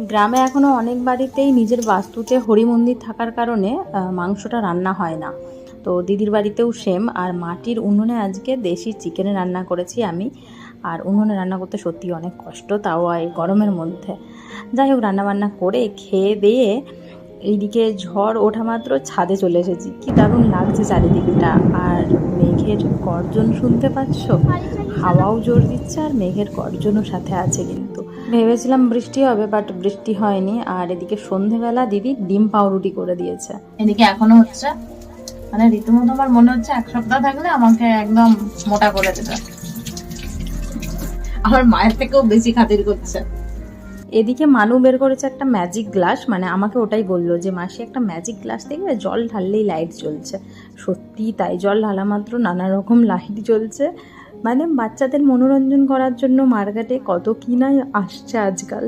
গ্রামে এখনো অনেক বাড়িতেই নিজের বাস্তুতে হরি মন্দির থাকার কারণে মাংসটা রান্না হয় না। তো দিদির বাড়িতেও সেম। আর মাটির উনুনে আজকে দেশি চিকেন রান্না করেছি আমি। আর উনুনে রান্না করতে সত্যি অনেক কষ্ট, তাও এই গরমের মধ্যে। যাই হোক, রান্নাবান্না করে খেয়ে দিয়ে এইদিকে ঝড় ওঠা মাত্র ছাদে চলে এসেছি। কি দারুণ লাগছে চারিদিকটা। আর মেঘের গর্জন শুনতে পাচ্ছ, হাওয়াও জোর দিচ্ছে আর মেঘের গর্জনও সাথে আছে। কিন্তু ভেবেছিলাম বৃষ্টি হবে, বাট বৃষ্টি হয়নি। আর এদিকে সন্ধেবেলা দিদি ডিম পাউরুটি করে দিয়েছে। এদিকে এখনো হচ্ছে, মানে রীতিমতো আমার মনে হচ্ছে এক সপ্তাহ থাকলে আমাকে একদম মোটা করে দেবে। আমার মায়ের থেকেও বেশি খাতির করছে। এদিকে মানু বের করেছে একটা ম্যাজিক গ্লাস, মানে আমাকে ওটাই বললো যে মাসি একটা ম্যাজিক গ্লাস দেখবে, জল ঢাললেই লাইট জ্বলছে। সত্যি তাই, জল ঢালা মাত্র নানা রকম লাইট জ্বলছে। মানে বাচ্চাদের মনোরঞ্জন করার জন্য মার্কেটে কত কি না আসছে আজকাল।